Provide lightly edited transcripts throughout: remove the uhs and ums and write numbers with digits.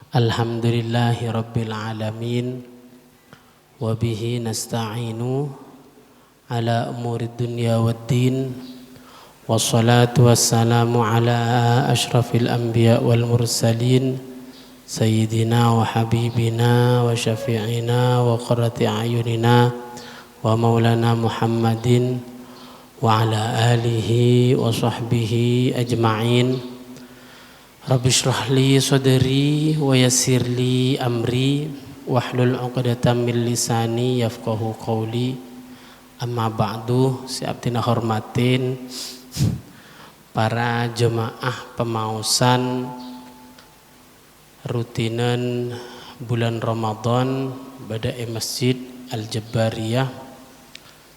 Alhamdulillahi Rabbil Alamin. Wabihi nasta'inu ala umuri dunya waddin. Wassalatu wassalamu ala ashrafil anbiya wal mursalin Sayyidina wa habibina wa syafi'ina wa qurrati a'yunina wa maulana Muhammadin wa ala alihi wa sahbihi ajma'in. Rabbi shrah li sadri wa yassir li amri wahlul 'uqdatam min lisani yafqahu qawli. Amma ba'du, siaptina hormatin para jemaah pemausan rutinan bulan Ramadan pada Masjid Al-Jabbariyah.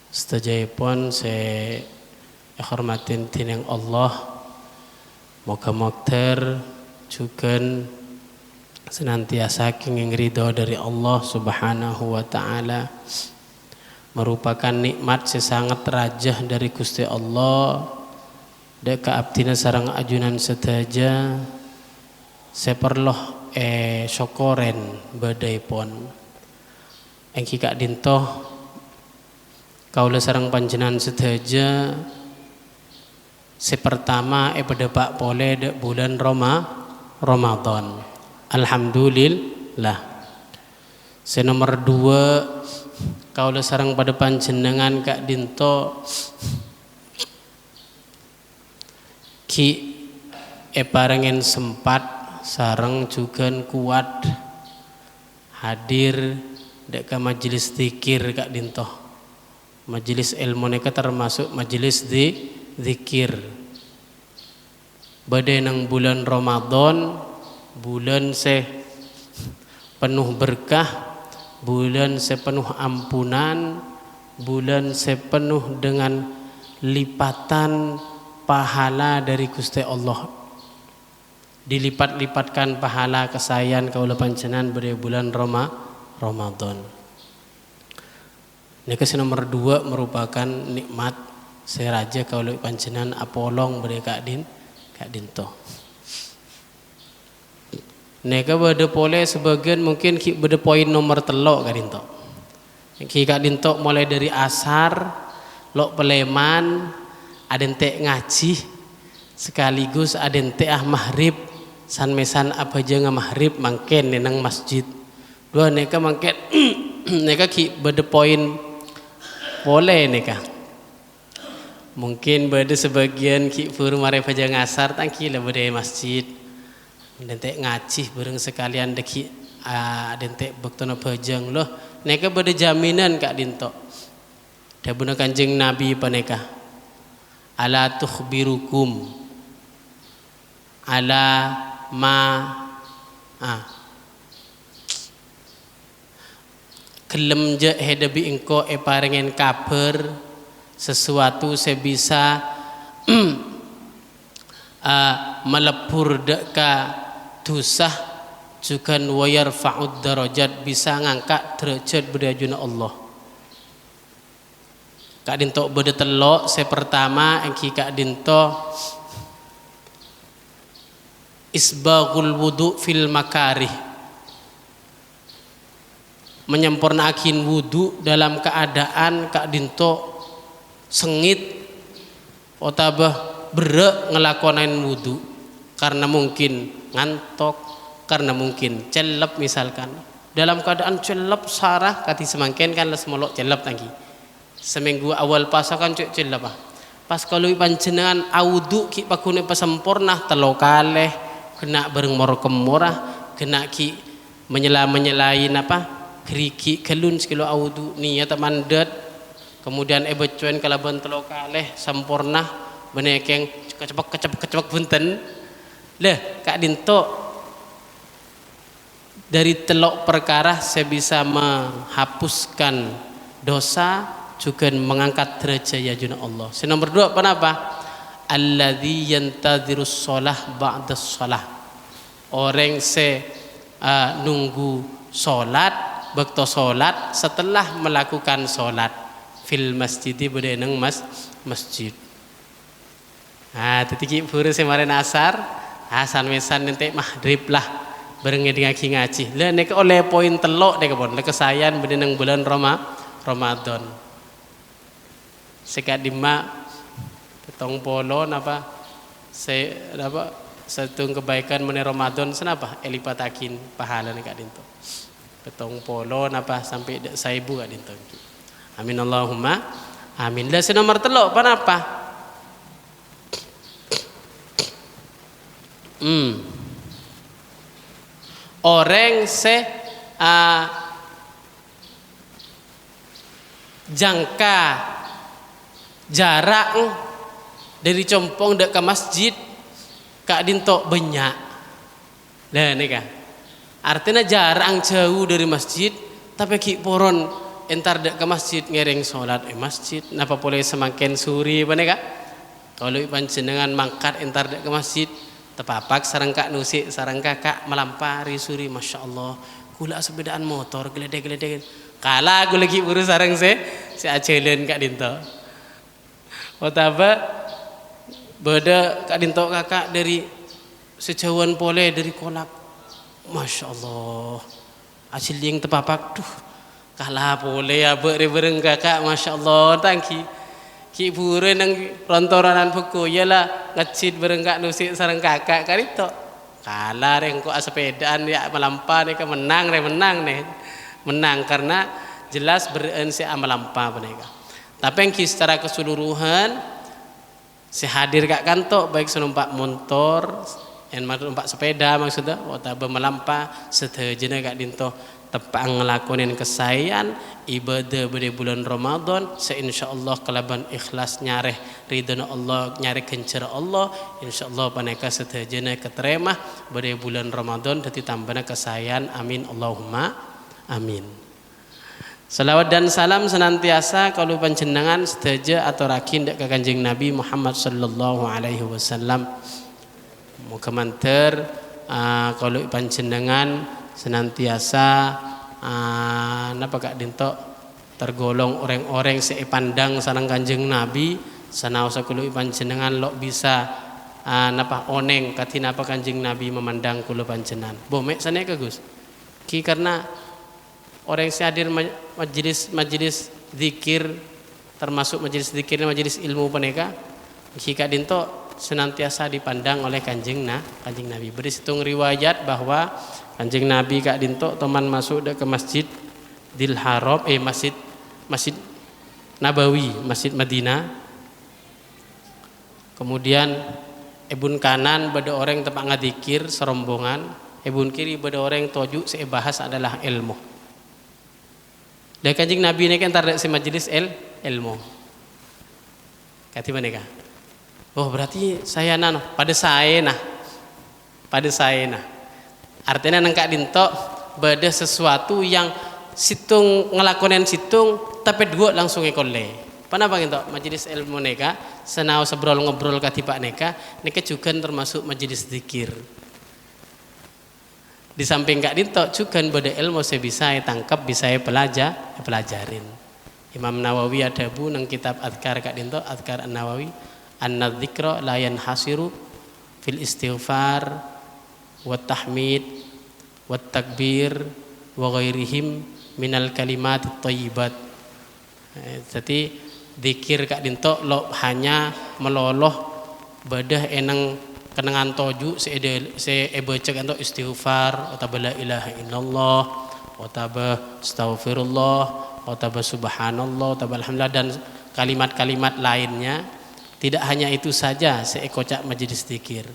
Setajapun saya hormatin tinang Allah. Moga-moga juga senantiasa kenging ridho dari Allah Subhanahu wa ta'ala, merupakan nikmat sesangat rajah dari Gusti Allah. Deka abdina sarang ajunan setaja seperloh syukuren badai pon engki kak dintoh kaula sarang panjenan setaja sepertama pada pak pole de bulan Ramadan. Alhamdulillah. Senomor 2 kaula sarang pada panjenengan kak dinto ki parengen sempat sarang juga kuat hadir dek ka majelis zikir kak dinto. Majelis ilmu neka termasuk majelis zikir. Badai nang bulan Ramadan, bulan se penuh berkah, bulan se penuh ampunan, bulan se penuh dengan lipatan pahala dari Gusti Allah. Dilipat-lipatkan pahala kesayangan kaula panjenengan pada bulan Ramadan. Neka nomor 2 merupakan nikmat saya raja kaula panjenengan apolong pada kak dinto. Neka bade pole sebagian mungkin ki bade poin nomor 3 kak dinto. Ki kak dinto mulai dari asar lok peleman adente ngaji sekaligus adente maghrib san mesan apa aja maghrib mangken nang masjid. Dua neka mangken neka ki bade poin boleh neka. Mungkin bade sebagian ki fur mare paja ngasar tangki lah bade masjid. Dente ngaji bareng sekalian deki dente bektono pajang loh. Neka bade jaminan kak dinto. Dabuna Kanjeng Nabi paneka. Ala tukhbirukum ala ma kelem je hedabi engko parengen kabar sesuatu sebisa melepur deka dusah juga wayar fa'ud darajat, bisa ngangkat derajat berdajuna Allah. Kak dinto bede telok saya pertama engki kak dinto isbaghul wudu fil makarih, menyempurnakan wudu dalam keadaan kak dinto sengit otabah berek ngelakonain wudu karena mungkin ngantok, karena mungkin celep misalkan. Dalam keadaan celep sarah kati semangken kan les molok celep tangki. Seminggu awal pasokan cuk celep pas kalau panjenengan audu ki pakune pasempurna telo kaleh kena bareng moro kemurah kena ki menyelain apa geriki kelun sekilo audu niat mandat kemudian becuen kalaban telo kaleh sempurna benekeng kecepek punten leh kak dinto dari telok perkara saya bisa menghapuskan dosa juga mengangkat derajat ya juna Allah. Nomor 2 kenapa? Alladzi yantadzirus shalah ba'da shalah. Orang se nunggu salat, bekto salat setelah melakukan salat fil masjid bedeneng masjid. Tadi ki buru semaren asar, hasan mesan nanti maghrib lah. bareng ngaji. Lah nek oleh poin telok dek pon lek kesayan beneng bulan Ramadan. Sekat dima petong polo napa satu kebaikan meneh Ramadan senapa elipatakin pahala nek dinto. Petong polo napa sampai 1000 kak dinto. Amin Allahumma amin. Lah nomor telok panapa? Orang jangka jarak dari compong dek ke masjid kak dinto banyak. Lah nika artinya jarang jauh dari masjid tapi ki poron entar dek ke masjid ngereng sholat masjid napa boleh semakin suri apa nika kalau panjenengan mangkat entar dek ke masjid tepapak sarang kak nusik sarang kakak melampari suri masya Allah kula sepedaan motor geledek kala aku lagi buru sarang si acelen kak dinto otaba beda kak dinto kakak dari sejauhan pole dari kolak masya Allah aciling tepapak duh kala pole ya bereng kakak masya Allah tangki ki buru nang rontoranan buku yalah ngecit bareng kak nusik sareng kakak karito kalah reng kok sepedaan ya melampa nih menang karena jelas beren si melampa mereka tapi yang secara keseluruhan si hadir kak kanto baik senumpak motor yang numpak sepeda maksudnya atau melampa setejana kak dinto tepang ngelakonin kesayan ibadah pada bulan Ramadan seinsyaallah kelaban ikhlas nyareh ridho Allah nyareh kencer Allah insyaallah paneka setejana keterima pada bulan Ramadan dadi tambana kesayan amin Allahumma amin. Salawat dan salam senantiasa kalau panjenengan sedaja atau rakin dak Kanjeng Nabi Muhammad sallallahu alaihi wasallam muga manter kalau panjenengan senantiasa napa kak dinto tergolong orang-orang sepandang sareng Kanjeng Nabi sanaosa kula panjenengan lo bisa napa oneng katina apa Kanjeng Nabi memandang kula panjenengan bomek sana ke Gus ki karena orang yang hadir majelis zikir termasuk majelis zikir majelis ilmu peneka ki kak dinto senantiasa dipandang oleh Kanjeng Nabi berisitung riwayat bahwa Kanjeng Nabi kak dinto teman masuk ke masjid Dil Haram masjid Nabawi masjid Madinah kemudian ebun kanan pada orang tempat ngadikir serombongan ebun kiri pada orang toju saya bahas adalah ilmu dan Kanjeng Nabi ini kan tardak si majelis ilmu kati mana kah oh berarti saya pada saya artinya nengkak dinto beda sesuatu yang situng ngelakonin situng tapi dua langsung ekole kenapa gitu majelis ilmu neka senau sebrol ngobrol katipak neka juga termasuk majelis zikir di samping kak dinto juga beda ilmu saya bisa tangkap bisa pelajarin Imam Nawawi ada nang kitab Adhkar kak dinto Adhkar An-Nawawi an-nadzikra la yanhasiru fil istighfar wat tahmid wat takbir wa ghairihim minal kalimat thayyibat. Jadi zikir kak dinto lo hanya meloloh badah enang kenangan toju se baca kanto istighfar atau la ilaha illallah atau astaghfirullah atau subhanallah atau alhamdulillah dan kalimat-kalimat lainnya. Tidak hanya itu saja seekocak majelis zikir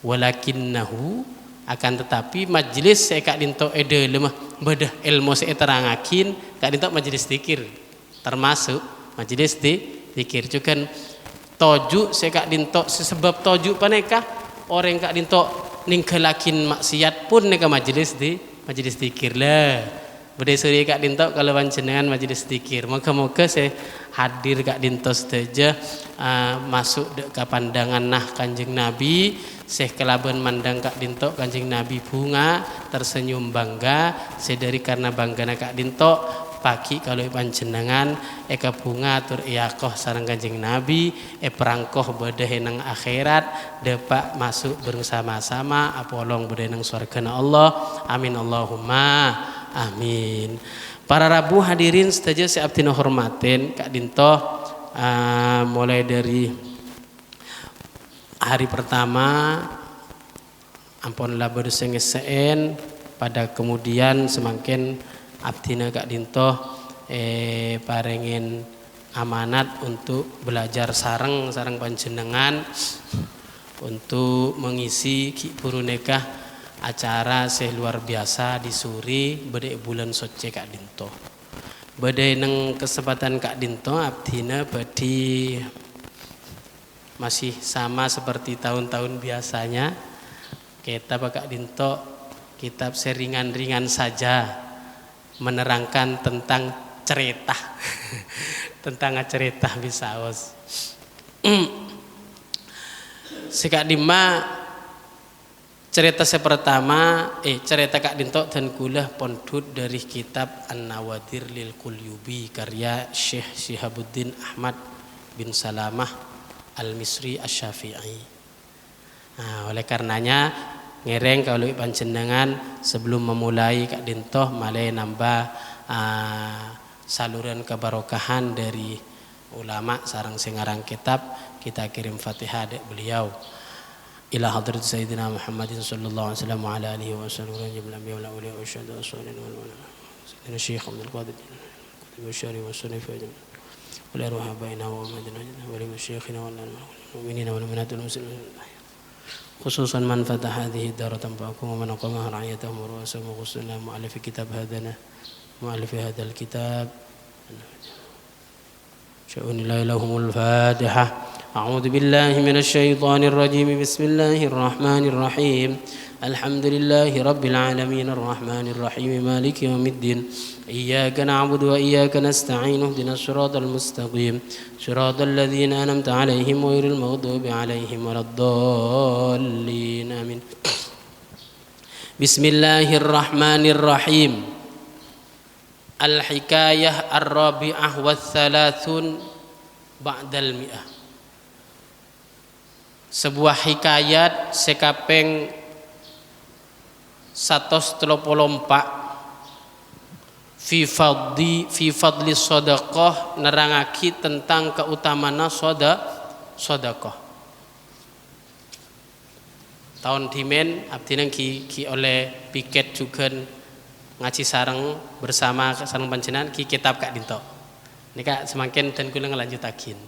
walakinnahu akan tetapi majelis saya kak dinto ede lemah bedah ilmu saya terangakin kak dinto majelis zikir termasuk majelis zikir juga toju saya kak dinto sebab toju paneka orang kak dinto ninggalakin maksiat pun neka majelis zikir lah beda suri kak dinto kalau panjenengan majelis zikir moga-moga saya hadir kak dinto saja masuk ke pandangan Kanjeng Nabi Syekh kelaban mandang kak dinto Kanjeng Nabi bunga tersenyum bangga sedari karena bangga kak dinto pagi kalau panjenengan eka bunga tur iyakoh sareng Kanjeng Nabi perangkoh bedah nang akhirat depak masuk bersama-sama apolong bedah nang surgana Allah. Amin Allahumma amin. Para Rabu hadirin saja saya abdina hormatin Kak Dinto, mulai dari hari pertama ampunlah berdosa ngeseen pada kemudian semakin abdina Kak Dinto parengin amanat untuk belajar sareng panjenengan untuk mengisi puru nikah acara luar biasa di Suri bedek bulan Soce Kak Dinto. Bedek neng kesempatan Kak Dinto abdina badi masih sama seperti tahun-tahun biasanya. Kita Kak Dinto kitab seringan-ringan saja menerangkan tentang cerita tentang cerita bisa os. Sekak Dima cerita pertama cerita Kak Dinto dan kulah pondut dari kitab An-Nawadir lil Qulyubi karya Syekh Syihabuddin Ahmad bin Salamah Al-Misri Asy-Syafi'i. Nah, oleh karenanya ngereng kalau panjenengan sebelum memulai Kak Dinto malai nambah saluran kebarokahan dari ulama sarang singarang kitab kita kirim Fatihah dek beliau ila hadrat Sayyidina Muhammadin sallallahu alaihi wasallam wa ala alihi wa sallam jami'an anbiya wal awliya wa syuhada wa sholihin wal ulama sayyidina Syekh Abdul Qadir wa syari wa sunni fajr wa la ruha baina wa madina wa li masyayikhina wal mu'minina wal mu'minat wal muslimin khususan man fatah hadhihi dar tanfa'akum wa man aqamaha ra'ayatahum wa ru'asahum khususna mu'allif kitab hadana mu'allif hadzal kitab sya'unillah lahumul fatihah. A'udzu billahi minasy syaithanir rajim. Bismillahir rahmanir rahim. Alhamdulillahi rabbil alamin arrahmanir rahim maliki yaumiddin. Iyyaka na'budu wa iyyaka nasta'in ihdinas siratal mustaqim siratal ladzina an'amta 'alaihim ghairil maghdubi 'alaihim waladdallin. Amin. Bismillahirrahmanirrahim. Al-hikayah ar-rabi'ah wa thalathun ba'dal mi'ah. Sebuah hikayat sekapeng 134 fi fadli sedekah nerangaki tentang keutamaan sedekah. Tahun dimen abdi nang ki oleh piket juga ngaji sareng bersama sareng panjenengan ki kitab Kak Dinto. Nika semakin dan kula ngelanjutakin.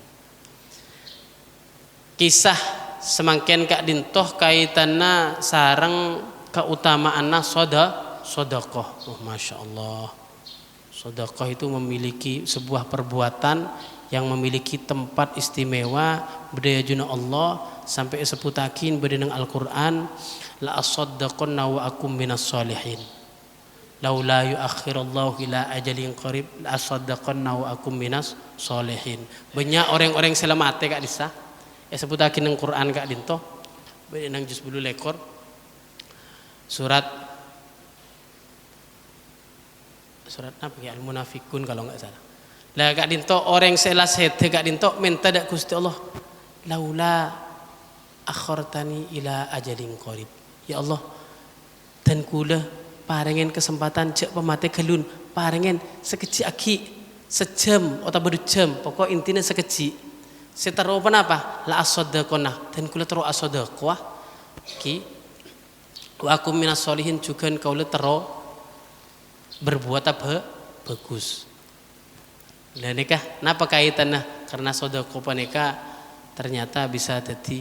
Kisah semakin Kak Dinto kaitanna sareng keutamaanna sedekah. Oh Masya Allah. Sedekah itu memiliki sebuah perbuatan yang memiliki tempat istimewa budaya juna Allah sampai seputakin bedenang Al-Quran la asaddaqanna wa akum minas solihin laula yuakhirallahu ila ajalin qarib la asaddaqanna wa akum minas solihin. Banyak orang-orang selamate Kak Disa seputakin nang Quran Kak Dinto bedenang juz 10 lekor surat apa ya Al-Munafikun kalau enggak salah. Lah Kak Dinto orang selas hete Kak Dinto minta dak Gusti Allah laula akhartani ila ajalin qarib. Ya Allah dan kula parengen kesempatan cek pemate kelun parengen sekecil aki sejam atau berjam pokok intinya sekecil setaro apa la asaddaqona dan kula tero asaddaqah ki wa aku minas solihin juga kaula tero berbuat apa bagus. Lah nikah napa kaitannya karena sedekah panika ternyata bisa jadi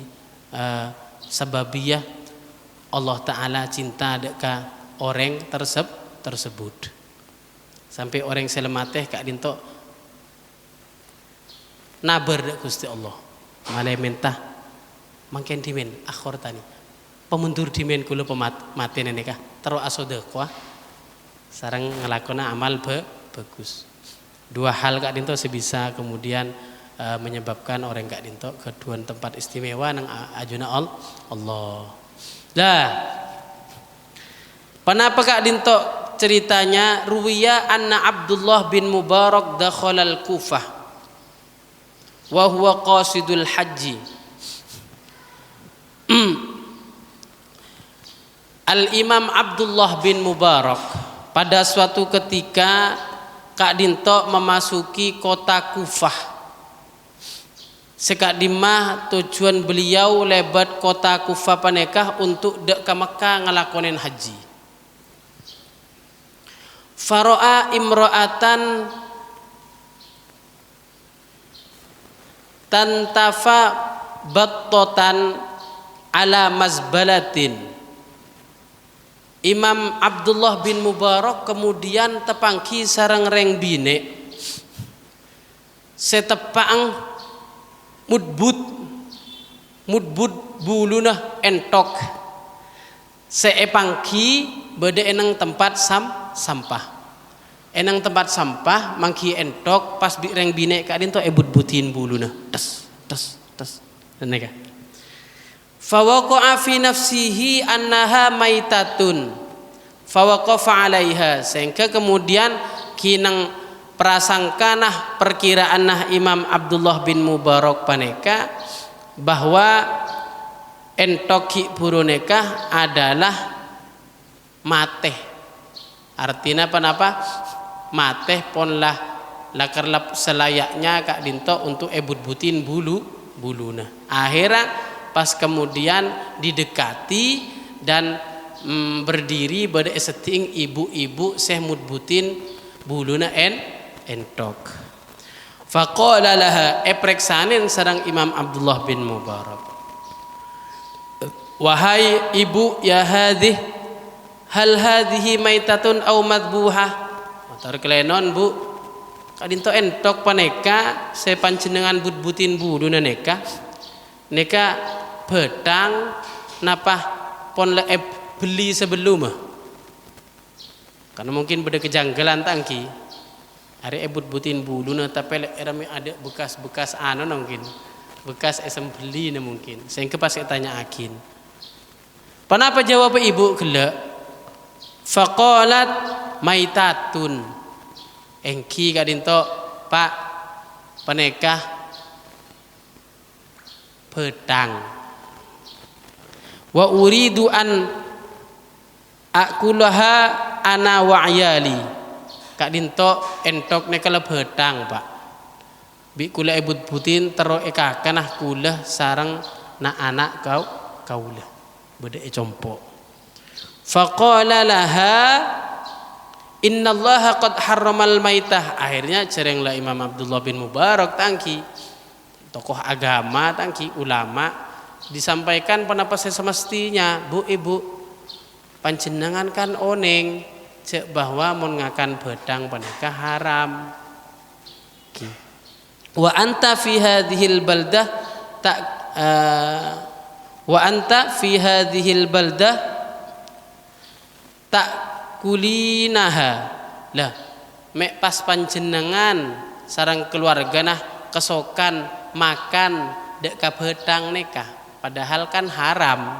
sababiyah Allah Ta'ala cinta deka orang tersebut sampai orang selemateh Kak Dinto nabar dek Gusti Allah malai mentah mangken dimen akhor tani pemundur dimen kula pemati nikah terus sedekah sareng ngelakona amal bagus. Dua hal Kak Dinto sebisa kemudian menyebabkan orang Kak Dinto kedua tempat istimewa nang ajuna Allah. Lah, kenapa Kak Dinto ceritanya ruwiya anna Abdullah bin Mubarak dakhala al-Kufah wa huwa qasidul haji. Al-Imam Abdullah bin Mubarak pada suatu ketika Kak Dinto memasuki kota Kufah. Sekak dimah tujuan beliau lebat kota Kufah panekah untuk dek ke Mekah ngelakonin haji. Faro'a imro'atan tantafa battotan ala mazbalatin. Imam Abdullah bin Mubarak kemudian tepangki sareng reng bine setepang mudbud bulunah entok seepangki bede enang tempat sampah. Enang tempat sampah mangki entok pas reng bine kadin to ebut-butin buluna tes neka fawaqa'a fi nafsihi annaha maitatun fawaqafa 'alaiha sehingga kemudian kinang prasangkanah perkiraanah Imam Abdullah bin Mubarak paneka bahwa entoki puruneka adalah mateh. Artinya apa? Mateh ponlah lakarlap selayaknya Kak Dinto untuk ebut-butin buluna. Akhirnya pas kemudian didekati dan berdiri pada seting ibu-ibu seh mudbutin buluna entok. Faqala laha epreksanin sareng Imam Abdullah bin Mubarak. Wahai ibu ya hadih hal hadhihi maitatun au madbuhah. Motor kelenon bu kadinto entok paneka saya panjenengan but-butin buluna neka pedang napa pon beli sebelum karena mungkin beda kejanggalan tangki hari but-butin buluna tapi erami ada bekas-bekas mungkin bekas esem beli mungkin sehingga pas tanya akin kenapa jawab ibu gelak faqalat maitatun engki kadinto pak penekah pedang wa uridu an akulaha ana wa ayali kadinto entok nekala pedang pak bi kula ebut butin tero ekakanah kula sareng na anak kaulah beda compo faqala laha innallaha qad harramal maitah. Akhirnya cerenglah Imam Abdullah bin Mubarak tangki tokoh agama tangki ulama disampaikan penapa semestinya bu ibu panjenengan kan oneng cek bahwa mun ngakan bedang paneka haram wa anta fi hadhil baldah tak wa anta fi hadhil baldah tak kulinaha lah mek pas panjenengan sareng keluarga nah kesokan makan dek ka bedang neka padahal kan haram.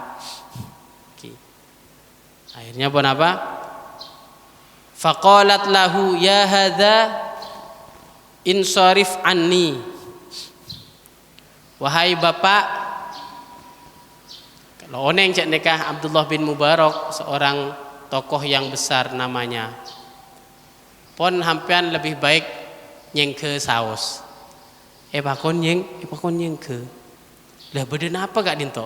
Akhirnya pun apa faqalat lahu ya hadza insarif anni wahai bapak kalau oneng cek nikah Abdullah bin Mubarak seorang tokoh yang besar namanya pon hampian lebih baik nyengke saus pakon nyengke lah beden apa Kak Dinto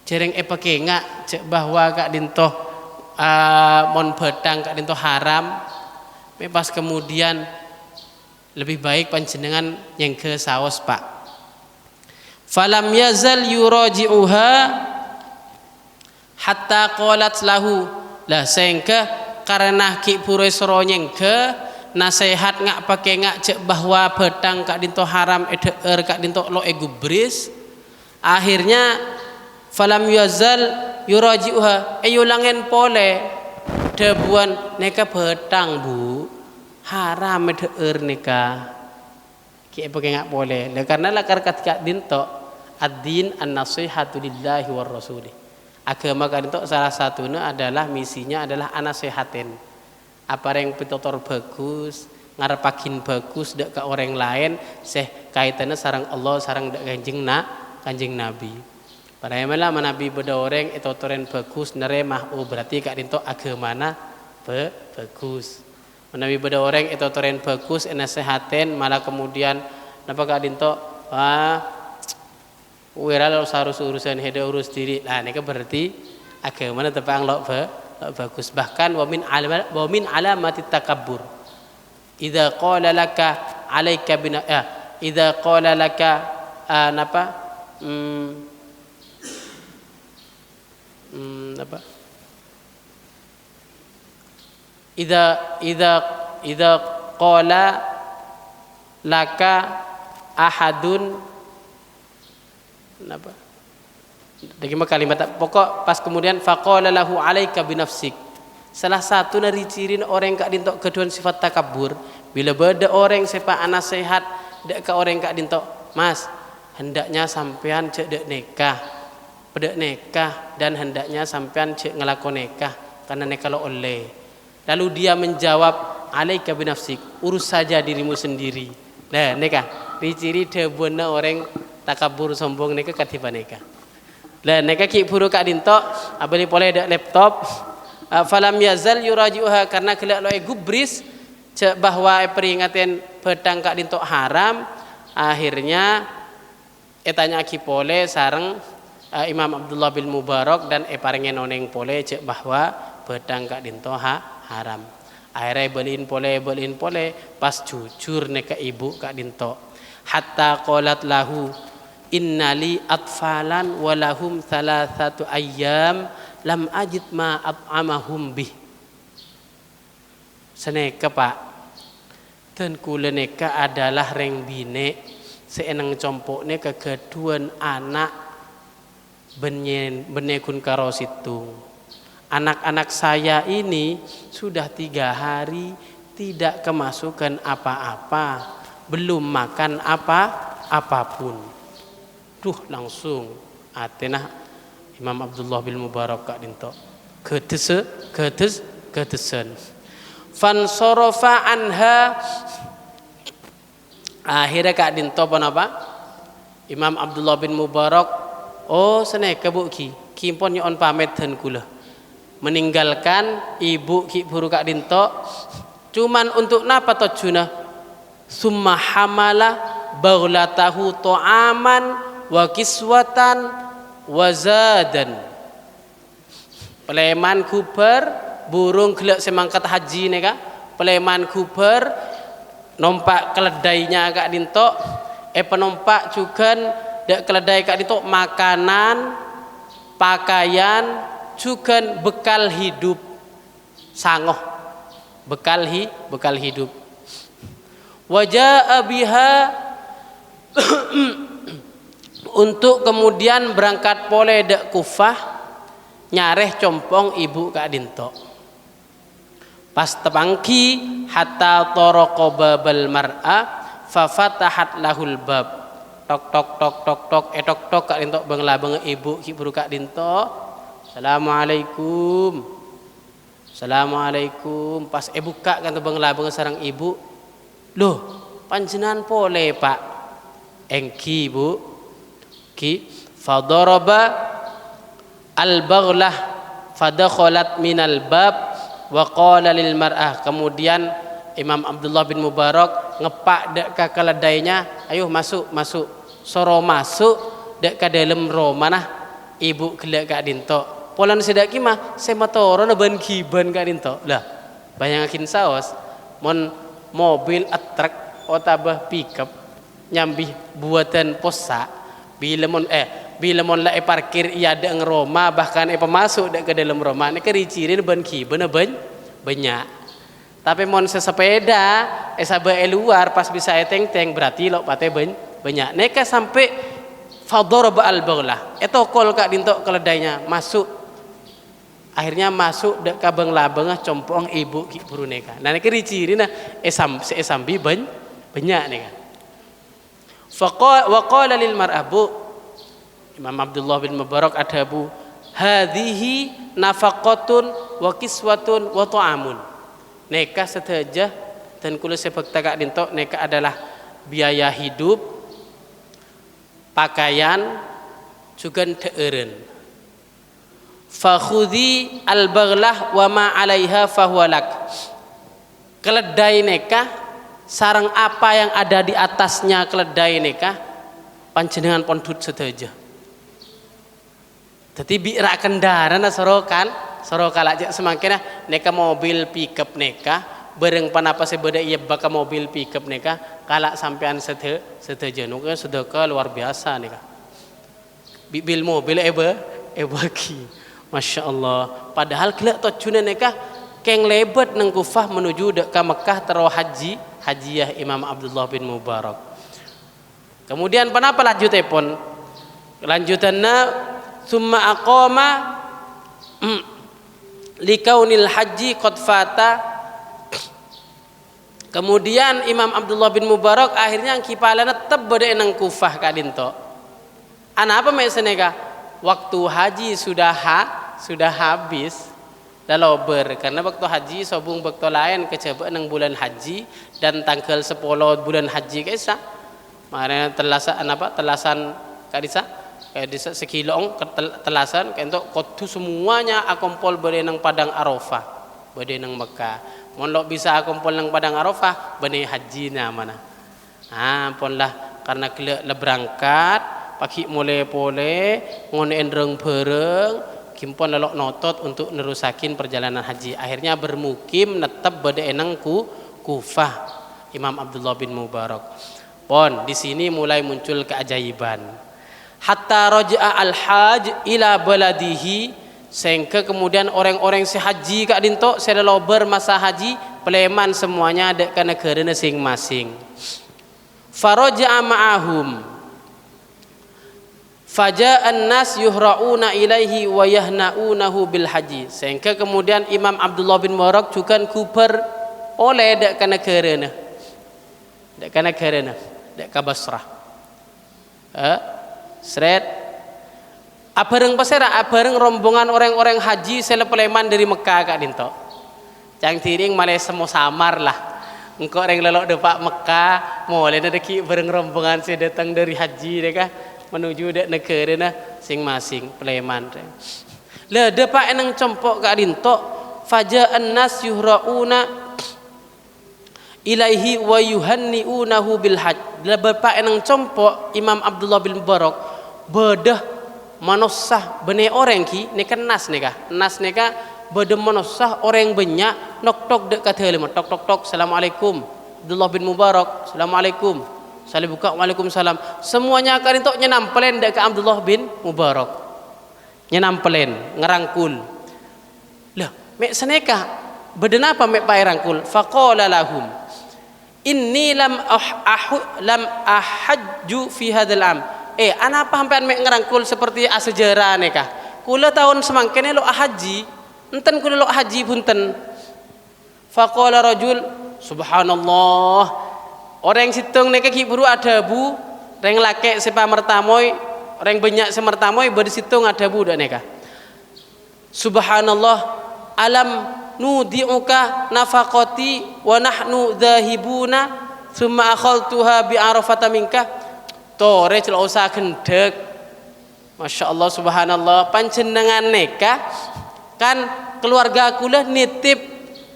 cereng pake ngak cek bahwa Kak Dinto mon bedang Kak Dinto haram pas kemudian lebih baik panjenengan nyengke saus pak falam yazal yuraji'uha hatta qalat lahu lah sehingga karena ki pure soronyeng ke nasihat ngak pakai ngak cek bahwa bedang Kak Dinto haram Kak Dinto lo egubris akhirnya falam yazal yuraji'uha yulangen pole debuan neka bedang bu haram neka ki pakai ngak pole karena lakar Kak Dinto ad-din an-nasihatu lillahi war rasulih agama Kak Dinto salah satunya adalah misinya adalah anasehaten apa yang pitotor bagus ngarepakin bagus dak ke orang lain seh kaitannya sarang Allah sarang dak kanjeng Nabi. Padahal malah Nabi beda orang itu toren bagus neremah berarti kak dinto agamana bagus. Nabi beda orang itu toren bagus nasehaten malah kemudian napa kak dinto wira lo harus urusan hede urus diri. Nah ini berarti agamana tepang lo bagus. Bahkan wa min alamati takabbur. Idza qala laka alaika bina idza qala laka napa apa idza qala laka ahadun apa bagaimana kalimat pokok pas kemudian faqala lahu alaika binafsik. Salah satu dari ciri orang kak dintok keduan sifat takabur bila beda orang sepa anak sehat dak ke orang kak dintok mas hendaknya sampean cek dek nikah dan hendaknya sampean cek ngelakon nikah karena nikah lo oleh. Lalu dia menjawab alaika binafsik, urus saja dirimu sendiri. Nah nikah ciri debona orang takabur sombong nikah katiba nikah. Lah nikah ki buru kak dintok abali boleh dak laptop falam yazal yuraji'uha karena kelak loe gubris bahwa peringatan pedang kak dintok haram akhirnya etanya aki pole sareng Imam Abdullah bin Mubarak dan paringen oneng pole cek bahwa pedang kak dintok haram akhirnya beliin pole pas jujur neka ibu kak dintok hatta qalat lahu innali atfalan walahum thalathatu ayyam lam ajid ma at'amahum bih. Seneka pak dan kula neka adalah reng bine seenang compokne kegeduan anak benekun karo situng. Anak-anak saya ini sudah 3 hari tidak kemasukan apa-apa, belum makan apapun. Duh langsung atenah Imam Abdullah bin Mubarak kak dinto gedesen fansorofa anha akhirnya kak dinto apa Imam Abdullah bin Mubarak seneka bu kimpon nyon pamit dan kula meninggalkan ibu ki buru kak dinto cuman untuk napa tojuna summa hamala baghlatahu to'aman wa kiswatan wazadan peleman kuber burung gelek semangkat haji nih kak peleman kuber nompak keledainya kak dintok penompak juga dak keledai kak dintok makanan pakaian juga bekal hidup sangoh bekal hidup wajah biha untuk kemudian berangkat pole dak Kufah nyareh compong ibu kak dinto pas tepangki hatta toroqo babal mar'a fafatahat lahul bab tok tok kak dinto bangla bang ibu ki buru kak dinto assalamualaikum pas buka kan bangla bang sarang ibu loh panjenan pole pak engki bu ki fadaraba al-baghlah fadakhalat minal bab wa qala lil mar'ah kemudian Imam Abdullah bin Mubarak ngepak dek ka keledainya ayo masuk soro masuk dek ka dalam romanah ibu gelek kak dinto polan sedak ki mah sematoro na ban kiban kak dinto lah bayangakin saos mon mobil atrak otabah pickup nyambih buatan posa bila mon la parkir iya ada ngeroma bahkan pemasuk dek ke dalam Roma ini kericirin ban kiban banyak tapi mon sesepeda sabe luar pas bisa teng berarti lo pate banyak neka sampai fadaraba al-baghlah etokol kak dintok keledainya masuk akhirnya masuk dek kabang labang compong ibu ki buru neka nah neka kericirin esambi banyak neka wa qala lil mar'abu Imam Abdullah bin Mubarak hadhihi nafaqatun wa kiswatun wa ta'amun Nikah seteja dan kula sebekta kak dinto nikah adalah biaya hidup, pakaian, juga teeren. Fakhudhi al-baghlah wa ma 'alaiha fahuwalak. Keledai nikah sarang apa yang ada di atasnya keledai nikah panjenengan pondut seteja. Dadi bi'ra kendaraan sorokan aja semakin neka mobil pickup neka bareng panapa sebeda iya baka mobil pickup neka kalak sampean seteja nuka sedekah luar biasa neka bil mobil bagi Masya Allah. Padahal kelak tojuna neka keng lebat nang Kufah menuju dek ke Mekah tero hajiyah Imam Abdullah bin Mubarak. Kemudian panapa lanjutannya summa aqama likaunil haji qad fata. Kemudian Imam Abdullah bin Mubarak akhirnya kipalana tetap bade nang Kufah kadinto. Ana apa meseneka? Waktu haji sudah habis dalober karena waktu haji sobung waktu lain keceba nang bulan haji dan tanggal 10 bulan haji kaisa. Makanya telasan kadisa kayak di sekilong telasan kayak untuk kotu semuanya akompol bade nang padang Arafah bade nang Mekah mon lo bisa akompol nang padang Arafah bade haji na mana pon lah karena kele berangkat pagi mulai pole ngon endreng bereng kimpon lelok notot untuk nerusakin perjalanan haji akhirnya bermukim netep bade nang Kufah Imam Abdullah bin Mubarak. Pon di sini mulai muncul keajaiban. Hatta raja'a al-haj ila baladihi sehingga kemudian orang-orang si haji kak dinto sedelober masa haji peleman semuanya ada ke negara masing-masing. Faraja'a ma'ahum faja'an nas yuhra'una ilaihi wa yahna'unahu bil haji sehingga kemudian Imam Abdullah bin Mubarak juga kuber oleh ada ke negara dek ke Basrah. Seret abareng pasera abareng rombongan orang-orang haji selepeleman dari Mekah kak dinto cang tiring malah semua samar lah engkau orang lelok depak Mekah mulai deki bareng rombongan saya datang dari haji deka menuju dek negara na sing-masing peleman le depak enang compok kak dinto faja'an nas yuhra'una ilaihi wa yuhanni'unahu bil hajj. Bapak enang compok Imam Abdullah bin Mubarak bedah manussah bene orang ki nekan nas neka bedah manussah orang banyak nok tok dek kata lima tok assalamualaikum Abdullah bin Mubarak assalamualaikum saling buka waalaikumsalam semuanya akan itu nyenampelen dek ke Abdullah bin Mubarak nyenampelen ngerangkul lah mek seneka beden apa mek pai rangkul faqala lahum inni lam ahajju fi hadzal am ana apa sampean mek ngerangkul seperti sejarah neka kula tahun semangkene lo haji enten kula lo haji punten faqala rajul subhanallah orang situng neka ki buru ada bu reng lake sepa mertamoy orang banyak semertamoy bade situng ada bu dak neka subhanallah alam nudi'uka nafaqati wa nahnu dhahibuna summa akhaltuha bi arafata minka tore celok usah gendek Masya Allah subhanallah panjenengan neka kan keluarga kula nitip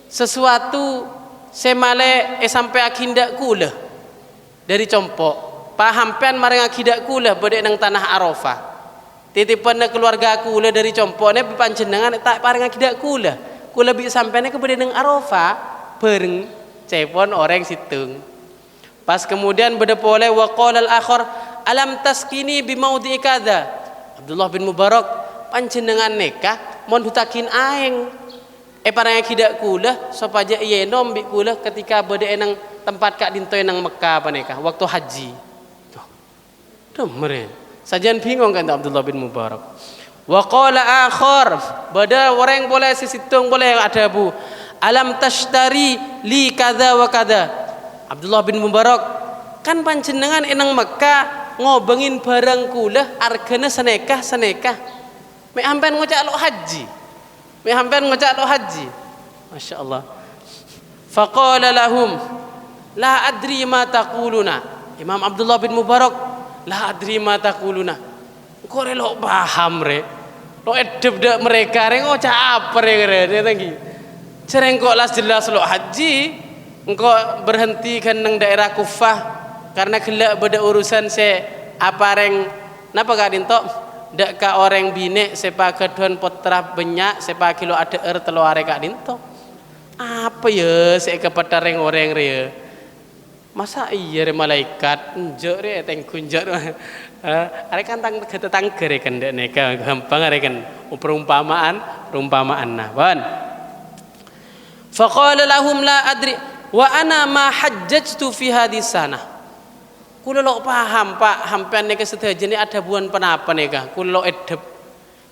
sesuatu semale sampai akindak kula dari compok pahampean marang akidak kula bade nang tanah Arafah titipan keluarga kula dari compokne panjenengan tak pareng akidak kula bi sampainya kepada nang Arafah bareng cepon orang situng pas kemudian bedepole wa qala al-akhar alam taskini bi maudhi kadza Abdullah bin Mubarak panjenengan nekah mon hutakin aeng parang akidak kula sopaja ieu nom bi kula ketika bade nang tempat kak dintoy nang Mekah paneka waktu haji tuh mere sajan bingung kan Abdullah bin Mubarak. Wa qala akhar bada orang boleh sisitung boleh yang ada bu alam tashtari li kadza wa kadza Abdullah bin Mubarak kan panjenengan enang Mekah ngobengin barang kula argana senekah mek hampean ngocak lo haji Masya Allah Faqala lahum la adri ma taquluna. Imam Abdullah bin Mubarak, la adri ma taquluna. Kok lo paham re? Lo edep dak mereka re ngocah apa re tanggi. Cereng kok las jelas lo haji, engkau berhenti kan nang daerah Kufah karena gelak beda urusan se apa reng napa kak dinto dak ka orang bine sepa kedon potra banyak sepa kilo ada telo are kak dinto. Apa ya saya kepada orang re masa iya re malaikat njok re teng kunjok are kan tang tetang kere kan dek neka gampang are kan perumpamaan nah ban faqala lahum la adri wa ana ma hajjajtu fi hadis sana kula lo paham pak hampean neka sedaja ni ada buan penapa neka kula lo edep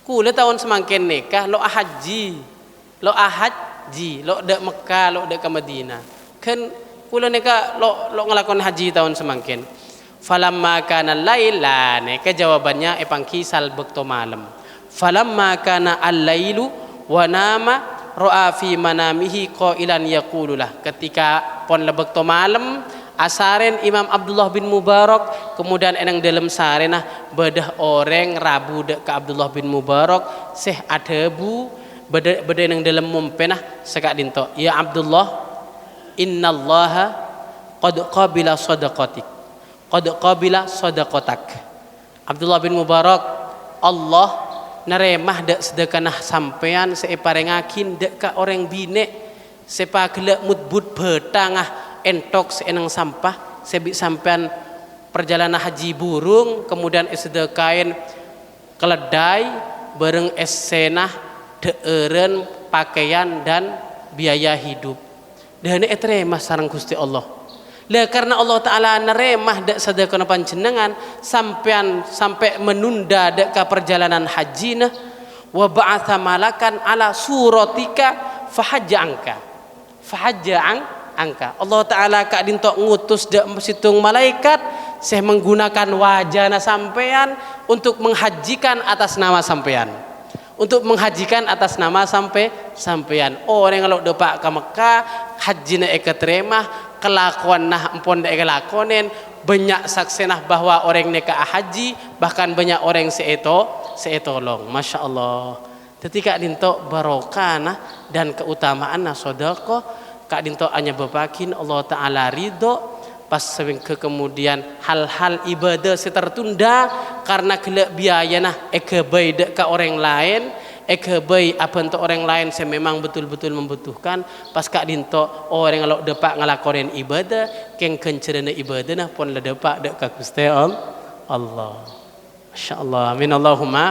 kula tahun semangken neka lo haji lo haji lo dak Mekah lo dak ke Madinah kan kula neka lo ngelakon haji tahun semangken falamma kana laila neka jawabannya pangkisal bekto malam falamma kana al-lailu wa nama ra'a fi manamihi qailan yaqululah ketika pon lebekto malam asaren Imam Abdullah bin Mubarak kemudian enang dalam sarenah bedah orang rabu dek ke Abdullah bin Mubarak seh adebu beda nang dalam mumpenah sekak dinto ya Abdullah innallaha qad qabila sadaqatik qad qabila sadaqatak Abdullah bin Mubarak Allah naremah dak sedekanah sampean separengakin dak ka orang bine sepa gelak mudbud betangah entok seenang sampah sebi sampean perjalanan haji burung kemudian sedekain keledai bareng esenah deeren pakaian dan biaya hidup dan etremah sareng Gusti Allah lah karena Allah Ta'ala neremah dak sedekah panjenengan sampai menunda dak ka perjalanan haji nah wa ba'atha malakan ala suratika fahajja angka Allah Ta'ala kak dintok ngutus dak situng malaikat saya menggunakan wajahna sampean untuk menghajikan atas nama sampean untuk menghajikan atas nama sampean orang kalau depak ke Mekah hajina terima kelakuan nah empon dek kelakonen banyak saksenah bahwa orang neka haji bahkan banyak orang seetolong Masya Allah ketika dinto barokah dan keutamaan nah sodako kak dinto hanya bebakin Allah Ta'ala ridho pas ke kemudian hal-hal ibadah tertunda karena gelak biaya nah baik dek ke orang lain baik apa untuk orang lain saya memang betul-betul membutuhkan pas kak dinto orang kalau depak ngelakonin ibadah keng kencerana ibadah nah pun le depak dek ka Gusti Allah Masya Allah amin Allahumma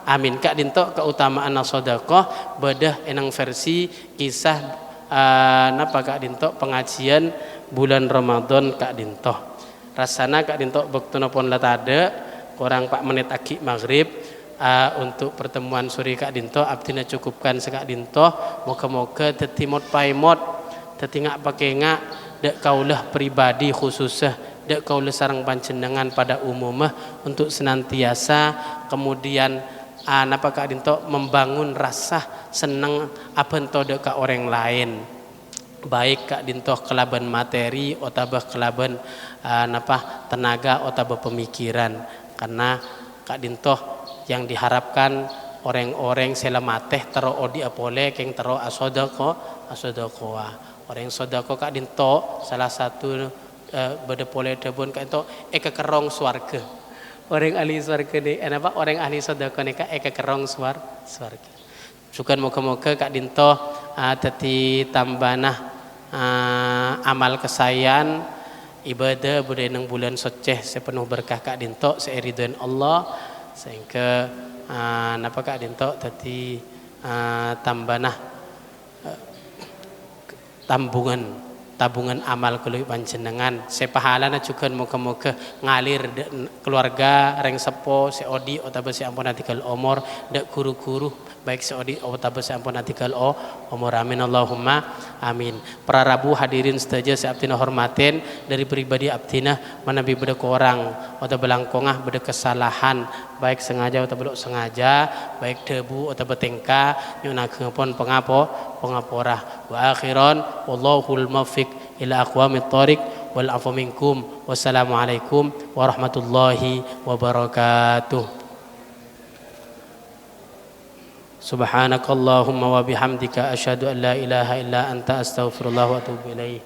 amin kak dinto keutamaan sedekah bedah enang versi kisah napa kak dinto pengajian bulan Ramadan kak dinto rasana kak dinto bektuna pon latade kurang 4 menit aki maghrib untuk pertemuan sore kak dinto abdina cukupkan sekak dinto moga-moga tetimot paimot tetingak pakai ngak dek kaulah pribadi khususnya dek kaulah sarang panjenengan pada umumnya untuk senantiasa kemudian napa kak dinto membangun rasa senang apa ento dek ka orang lain baik kak dintoh kelaban materi otabah kelaban napa tenaga otabah pemikiran karena kak dintoh yang diharapkan orang-orang selamateh tero odi apole keng tero asodako orang sodako kak dintoh salah satu beda pole debon kak dintoh kekerong swarga orang ahli swarga ni napa orang ahli sodako ni kak kekerong swarga sukan moga-moga kak dintoh teti tambanah amal kesayan ibadah budaya nang bulan soceh sepenuh berkah kak dinto seiriduan Allah sehingga napa kak dinto tadi tambanah tabungan amal kulo panjenengan sepahalana juga moga-moga ngalir keluarga reng sepo seodi otabe si ampun atikel omor dak guru-guru baik seodi otabe sampun atikal umur amin Allahumma amin. Para Rabu hadirin sedaja seabtina hormatin dari pribadi abdina manabi beda korang atau belangkongah beda kesalahan baik sengaja atau belok sengaja baik debu atau betengka nyunakeun pengaporah wa akhiran wallahul muwaffiq ila aqwamit thoriq wal afu minkum wassalamualaikum warahmatullahi wabarakatuh. Subhanakallahumma wa bihamdika asyhadu an la ilaha illa anta astaghfirullah wa atubu ilaih.